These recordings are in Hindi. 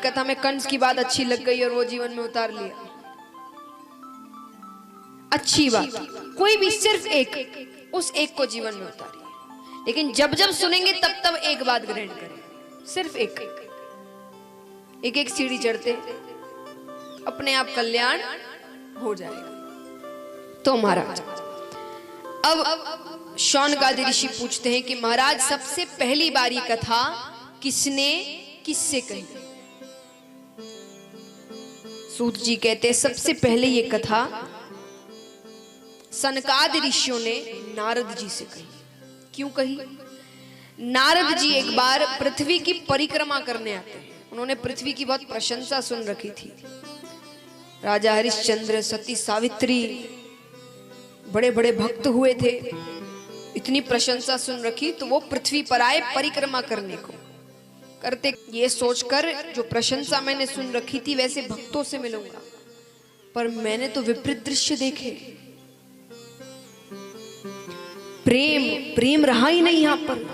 कथा में कंस की बात अच्छी लग गई और वो जीवन में उतार लिया। अच्छी बात, कोई भी सिर्फ एक, उस एक को जीवन में उतारिए। लेकिन जब जब सुनेंगे तब तब एक बात ग्रहण करें, सिर्फ एक एक, एक सीढ़ी चढ़ते अपने आप कल्याण हो जाएगा। तो महाराज अब शौनकादि ऋषि पूछते हैं कि महाराज सबसे पहली बारी कथा किसने किससे कही? सूत जी कहते हैं सबसे पहले ये कथा सनकादि ऋषियों ने नारद जी से कही। क्यों कही? नारद जी एक बार पृथ्वी की परिक्रमा करने आते हैं। उन्होंने पृथ्वी की बहुत प्रशंसा सुन रखी थी। राजा हरिश्चंद्र, सती सावित्री, बड़े बड़े भक्त हुए थे। इतनी प्रशंसा सुन रखी तो वो पृथ्वी पर आए परिक्रमा करने को। करते ये सोचकर जो प्रशंसा मैंने सुन रखी थी वैसे भक्तों से मिलूंगा, पर मैंने तो विपरीत दृश्य देखे। प्रेम रहा ही नहीं। यहां पर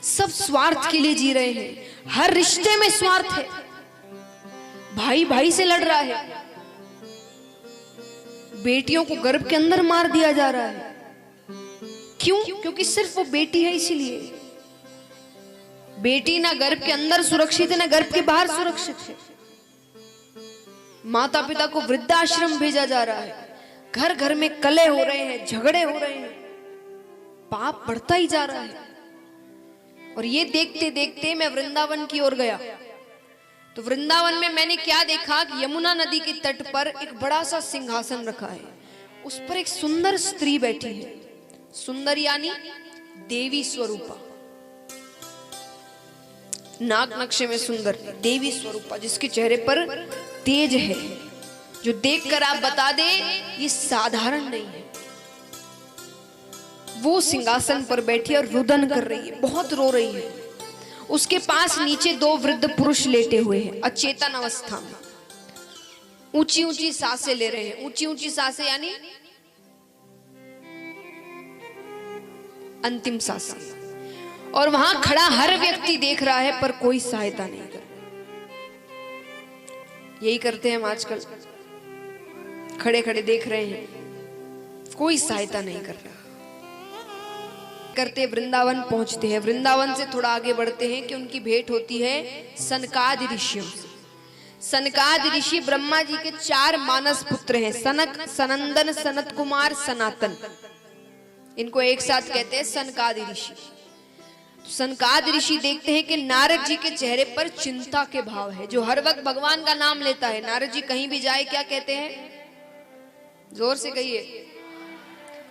सब स्वार्थ के लिए जी रहे हैं। हर रिश्ते में स्वार्थ है। भाई भाई से लड़ रहा है, बेटियों को गर्भ के अंदर मार दिया जा रहा है। क्यों? क्योंकि सिर्फ वो बेटी है, इसीलिए। बेटी ना गर्भ के अंदर सुरक्षित है ना गर्भ के बाहर सुरक्षित है। माता पिता को वृद्धाश्रम भेजा जा रहा है। घर घर में कलह हो रहे हैं, झगड़े हो रहे हैं, पाप बढ़ता ही जा रहा है। और ये देखते देखते मैं वृंदावन की ओर गया तो वृंदावन में मैंने क्या देखा कि यमुना नदी के तट पर एक बड़ा सा सिंहासन रखा है। उस पर एक सुंदर स्त्री बैठी है। सुंदर यानी देवी स्वरूपा, नाग नक्शे में सुंदर देवी स्वरूपा, जिसके चेहरे पर तेज है, जो देखकर आप बता दे ये साधारण नहीं है। वो सिंहासन पर बैठी और रुदन कर रही है, बहुत रो रही है। उसके पास नीचे दो वृद्ध पुरुष लेटे हुए हैं अचेतन अवस्था में। ऊंची ऊंची सांसें ले रहे हैं। ऊंची ऊंची सांसें यानी अंतिम सांसें। और वहां खड़ा हर व्यक्ति देख रहा है पर कोई सहायता नहीं कर रहा। यही करते हैं हम आजकल, खड़े खड़े देख रहे हैं, कोई सहायता नहीं कर रहा। करते वृंदावन पहुंचते हैं। वृंदावन से थोड़ा आगे बढ़ते हैं कि उनकी भेंट होती है सनकादि ऋषियों से। सनकादि ऋषि ब्रह्मा जी के 4 मानस पुत्र हैं, सनक, सनंदन, सनत कुमार, सनातन। इनको एक साथ कहते हैं सनकादि ऋषि। तो सनकादि ऋषि देखते हैं कि नारद जी के चेहरे पर चिंता के भाव है, जो हर वक्त भगवान का नाम लेता है। नारद जी कहीं भी जाए क्या कहते हैं? जोर से कहिए,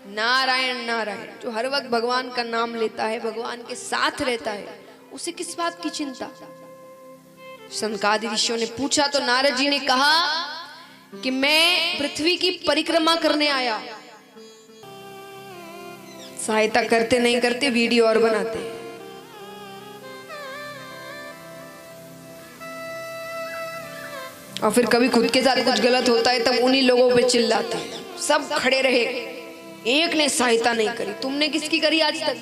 नारायण नारायण। जो हर वक्त भगवान का नाम लेता है, भगवान के साथ रहता है, उसे किस बात की चिंता? सनकादि ऋषियों ने पूछा तो नारद जी ने कहा कि मैं पृथ्वी की परिक्रमा करने आया। सहायता करते नहीं करते वीडियो और बनाते। और फिर कभी खुद के साथ कुछ गलत होता है तब उन्हीं लोगों पे चिल्लाते हैं। सब खड़े रहे, एक ने सहायता नहीं करी। तुमने किसकी करी आज तक?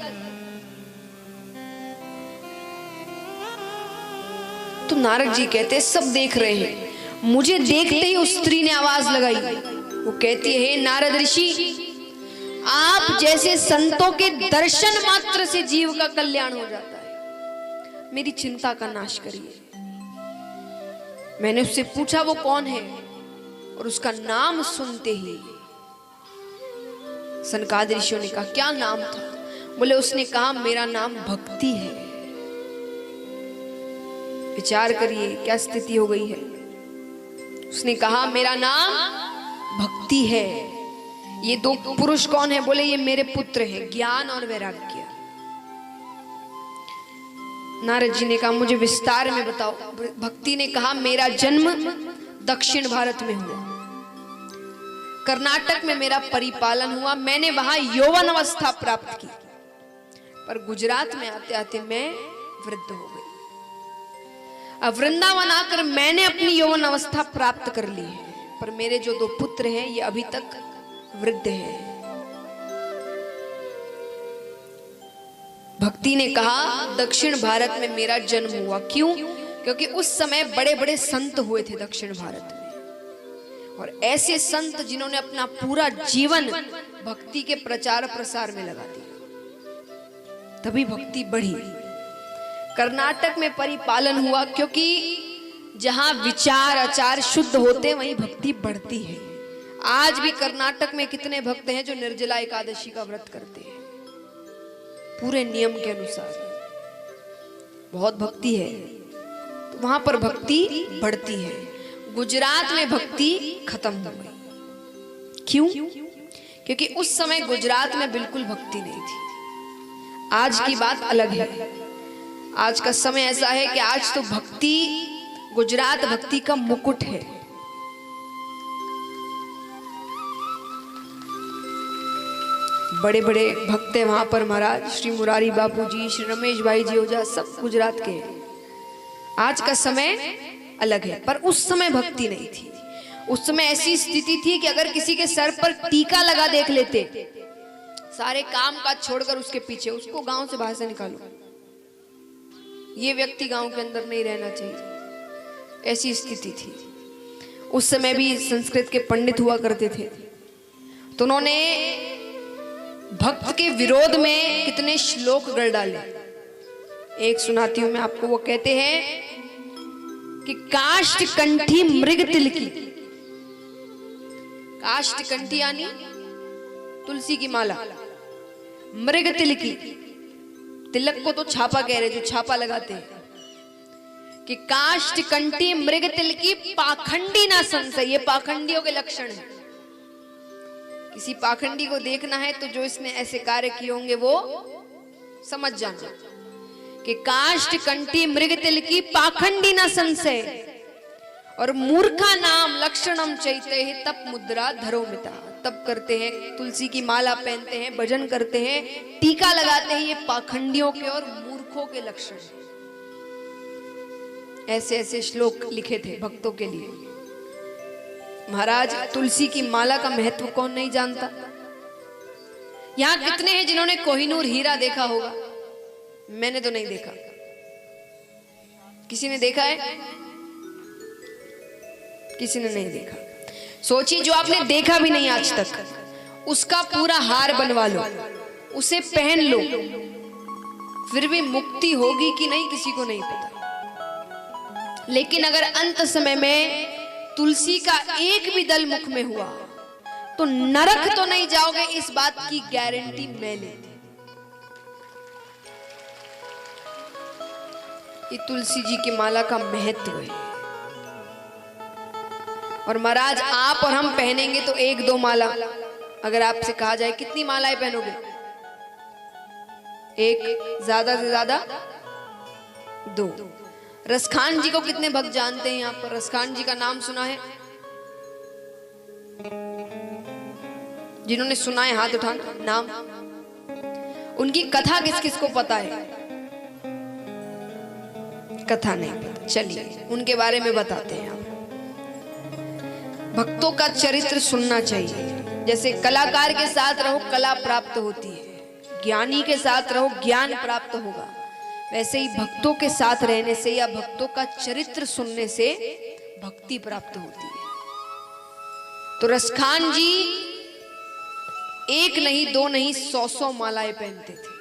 तो नारद जी कहते सब देख रहे हैं। मुझे देखते ही उस स्त्री ने आवाज लगाई। वो कहती है, नारद ऋषि, आप जैसे संतों के दर्शन मात्र से जीव का कल्याण हो जाता है। मेरी चिंता का नाश करिए। मैंने उससे पूछा वो कौन है, और उसका नाम सुनते ही सनकादि ऋषियों ने कहा क्या नाम था? बोले उसने कहा मेरा नाम भक्ति है। विचार करिए क्या स्थिति हो गई है। उसने कहा मेरा नाम भक्ति है। ये 2 पुरुष कौन है? बोले ये मेरे पुत्र हैं, ज्ञान और वैराग्य। नारद जी ने कहा मुझे विस्तार में बताओ। भक्ति ने कहा मेरा जन्म दक्षिण भारत में हुआ, कर्नाटक में मेरा परिपालन हुआ। मैंने वहां यौवन अवस्था प्राप्त की, पर गुजरात में आते आते मैं वृद्ध हो गई। अब वृंदावन आकर मैंने अपनी यौवन अवस्था प्राप्त कर ली है, पर मेरे जो 2 पुत्र हैं ये अभी तक वृद्ध हैं। भक्ति ने कहा दक्षिण भारत में मेरा जन्म हुआ। क्यों? क्योंकि उस समय बड़े बड़े संत हुए थे दक्षिण भारत में, और ऐसे संत जिन्होंने अपना पूरा जीवन भक्ति के प्रचार प्रसार में लगा दिया, तभी भक्ति बढ़ी। कर्नाटक में परिपालन हुआ, क्योंकि जहां विचार आचार शुद्ध होते वहीं भक्ति बढ़ती है। आज भी कर्नाटक में कितने भक्त हैं जो निर्जला एकादशी का व्रत करते हैं पूरे नियम के अनुसार, बहुत भक्ति है, तो वहां पर भक्ति बढ़ती है। गुजरात में भक्ति खत्म हो गई। क्यों? क्योंकि उस समय गुजरात में बिल्कुल भक्ति नहीं थी। आज की बात अलग है। आज का समय ऐसा है कि आज तो भक्ति, गुजरात भक्ति का मुकुट है। बड़े बड़े भक्त हैं वहां पर महाराज, श्री मुरारी बापू जी, श्री रमेश भाई जी ओझा, सब गुजरात के हैं। आज का समय अलग है, पर उस समय भक्ति नहीं थी। उस समय ऐसी स्थिति थी कि अगर किसी के सर पर टीका लगा देख लेते, सारे काम काज छोड़कर उसके पीछे, उसको गांव से बाहर से निकालो, ये व्यक्ति गांव के अंदर नहीं रहना चाहिए, ऐसी स्थिति थी। उस समय भी संस्कृत के पंडित हुआ करते थे, तो उन्होंने भक्त के विरोध में कितने श्लोक गढ़ डाले। एक सुनाती हूं मैं आपको। वो कहते हैं कि काष्ठ कंठी मृग तिलकी, काष्ठ कंठी यानी तुलसी की माला, मृग तिलकी, तिलक को तो छापा कह रहे, जो छापा लगाते हैं, कि काष्ठ कंठी मृग तिलकी पाखंडी ना संशय। ये पाखंडियों के लक्षण है। किसी पाखंडी को देखना है तो जो इसने ऐसे कार्य किए होंगे वो समझ जाना कि काष्ठ कंठी मृग तिलकी पाखंडी ना संशय, और मूर्खा नाम लक्षणम चैते है तप मुद्रा धरोमिता। तप करते हैं, तुलसी की माला पहनते हैं, भजन करते हैं, टीका लगाते हैं, ये पाखंडियों के और मूर्खों के लक्षण हैं। ऐसे ऐसे श्लोक लिखे थे भक्तों के लिए। महाराज, तुलसी की माला का महत्व कौन नहीं जानता? यहां कितने हैं जिन्होंने कोहिनूर हीरा देखा होगा? मैंने तो नहीं देखा। किसी ने देखा है? किसी ने नहीं देखा। सोचिए, जो आपने देखा भी नहीं आज तक, उसका पूरा हार बनवा लो, उसे पहन लो, फिर भी मुक्ति होगी कि नहीं किसी को नहीं पता। लेकिन अगर अंत समय में तुलसी का एक भी दल मुख में हुआ तो नरक तो नहीं जाओगे, इस बात की गारंटी मैं लेती। ये तुलसी जी की माला का महत्व है। और महाराज, आप और हम पहनेंगे तो एक दो माला, अगर आपसे कहा जाए कितनी मालाएं पहनोगे? एक, ज्यादा से ज्यादा दो। रसखान जी को कितने भक्त जानते हैं यहाँ पर? रसखान जी का नाम सुना है? जिन्होंने सुना है हाथ उठाना। नाम, उनकी कथा किस किस को पता है? कथा नहीं पता, चलिए उनके बारे में बताते हैं। आप भक्तों का चरित्र सुनना चाहिए। जैसे कलाकार के साथ रहो कला प्राप्त होती है, ज्ञानी के साथ रहो ज्ञान प्राप्त होगा, वैसे ही भक्तों के साथ रहने से या भक्तों का चरित्र सुनने से भक्ति प्राप्त होती है। तो रसखान जी एक नहीं, दो नहीं, 100 मालाएं पहनते थे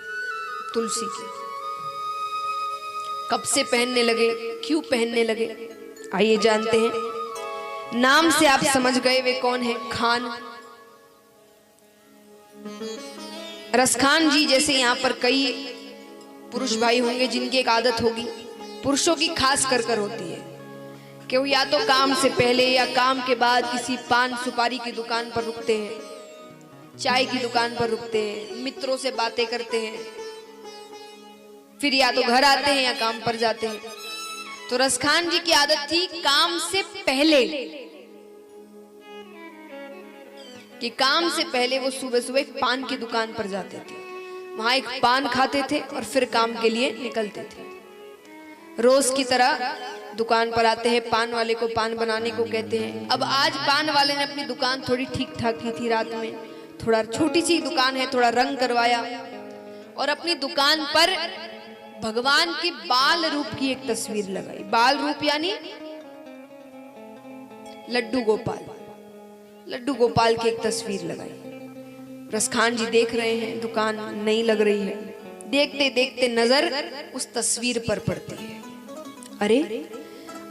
तुलसी की। कब से पहनने लगे, क्यों पहनने लगे, आइए जानते हैं। नाम से आप समझ गए वे कौन है? खान। रसखान जी जैसे यहाँ पर कई पुरुष भाई होंगे जिनकी एक आदत होगी, पुरुषों की खास कर होती है कि वो या तो काम से पहले या काम के बाद किसी पान सुपारी की दुकान पर रुकते हैं, चाय की दुकान पर रुकते हैं, मित्रों से बातें करते हैं, फिर या तो घर आते हैं या काम पर जाते हैं। तो रसखान जी की आदत थी काम से पहले, कि काम से पहले वो सुबह सुबह एक पान की दुकान पर जाते थे, वहां एक पान खाते थे और फिर काम के लिए निकलते थे। रोज की तरह दुकान पर आते हैं, पान वाले को पान बनाने को कहते हैं। अब आज पान वाले ने अपनी दुकान थोड़ी ठीक ठाक की थी, रात में थोड़ा छोटी सी दुकान है, थोड़ा रंग करवाया और अपनी दुकान पर भगवान के बाल रूप की एक तस्वीर लगाई। बाल रूप यानी लड्डू गोपाल, लड्डू गोपाल की एक तस्वीर लगाई। रसखान जी देख रहे हैं, दुकान नहीं लग रही है। देखते देखते नजर उस तस्वीर पर पड़ती है। अरे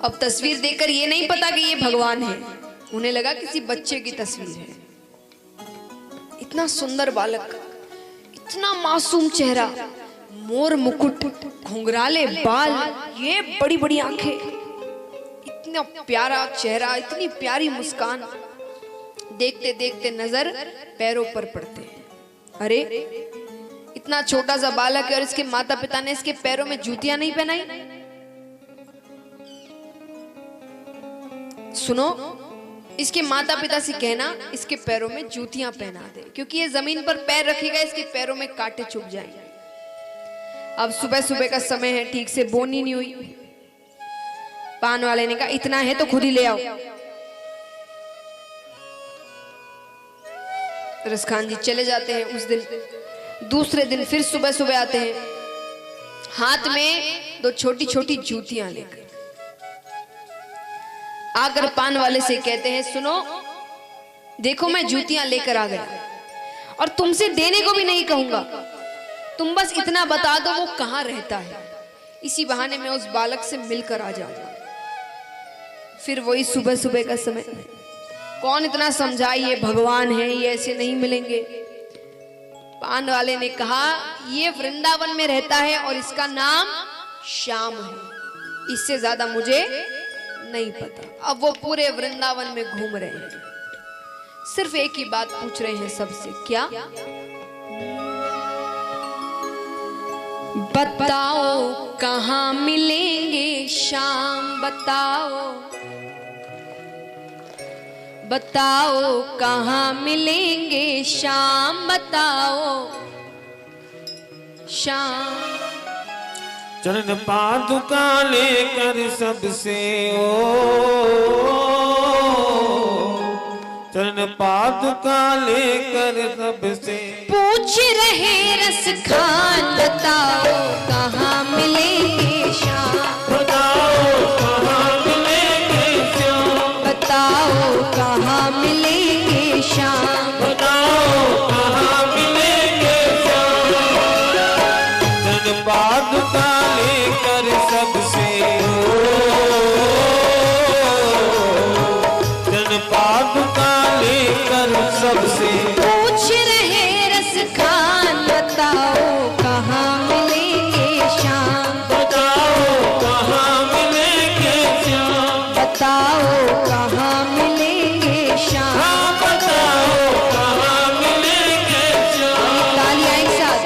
अब तस्वीर देखकर ये नहीं पता कि ये भगवान है, उन्हें लगा किसी बच्चे की तस्वीर है। इतना सुंदर बालक, इतना मासूम चेहरा, मोर मुकुट, घुंघराले बाल, ये बड़ी बड़ी आंखें, इतना प्यारा चेहरा, इतनी प्यारी मुस्कान। देखते देखते नजर पैरों पर पड़ते हैं। अरे इतना छोटा सा बालक है और इसके माता पिता ने इसके पैरों में जूतियां नहीं पहनाई। सुनो, इसके माता पिता से कहना इसके पैरों में जूतियां पहना दे, क्योंकि ये जमीन पर पैर रखेगा इसके पैरों में कांटे चुभ जाएंगे। अब सुबह सुबह का समय है, ठीक से बोनी नहीं हुई। पान वाले ने कहा इतना है तो खुद ही ले आओ। रसखान जी चले जाते हैं उस दिन। दूसरे दिन फिर सुबह सुबह आते हैं, हाथ में 2 छोटी छोटी जूतियां लेकर। आकर पान वाले से कहते हैं सुनो, देखो मैं जूतियां लेकर आ गया और तुमसे देने को भी नहीं कहूंगा, तुम बस इतना बता दो वो कहां रहता है, इसी बहाने मैं उस बालक से मिलकर आ जाऊंगा। फिर वही सुबह सुबह का समय, कौन इतना समझाए, ये भगवान है, ये ऐसे नहीं मिलेंगे। पान वाले ने कहा ये वृंदावन में रहता है और इसका नाम श्याम है, इससे ज्यादा मुझे नहीं पता। अब वो पूरे वृंदावन में घूम रहे हैं, सिर्फ एक ही बात पूछ रहे हैं सबसे, क्या? बताओ कहाँ मिलेंगे श्याम, बताओ बताओ कहाँ मिलेंगे श्याम, बताओ श्याम। चरण पादुका लेकर सबसे चरण पादुका लेकर सबसे पूछ रहे रसखान, बताओ कहाँ मिलेंगे श्याम, बताओ कहाँ मिलेंगे श्याम, बताओ कहाँ मिलेंगे श्याम, बताओ कहाँ मिलेंगे श्याम। चरण पादुका लेकर सबसे चरण पादुका लेकर सबसे पूछ रहे रसखान, बताओ कहाँ मिलेंगे श्याम, बताओ कहाँ मिलेंगे श्याम, बताओ कहाँ मिलेंगे श्याम। हाँ बताओ कहाँ मिलेंगे श्याम। तालियां एक साथ।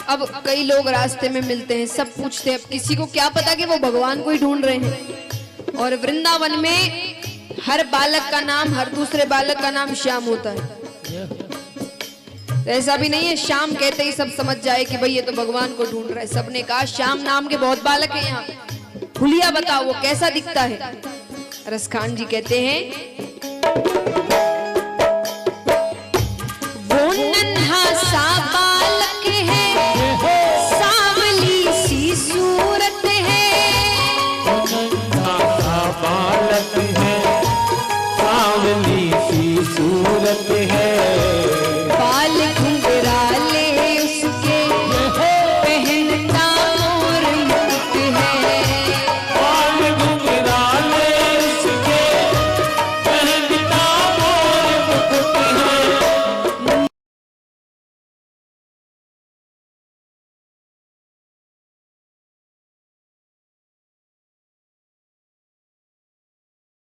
अब कई लोग रास्ते में मिलते हैं, सब पूछते हैं, अब किसी को क्या पता कि वो भगवान को ही ढूंढ रहे हैं। और वृंदावन में हर बालक का नाम हर दूसरे बालक का नाम श्याम होता है। तो ऐसा भी नहीं है श्याम कहते ही सब समझ जाए कि भाई ये तो भगवान को ढूंढ रहा है। सबने कहा श्याम नाम के बहुत बालक हैं यहाँ, हुलिया बताओ वो कैसा दिखता है। रसखान जी कहते हैं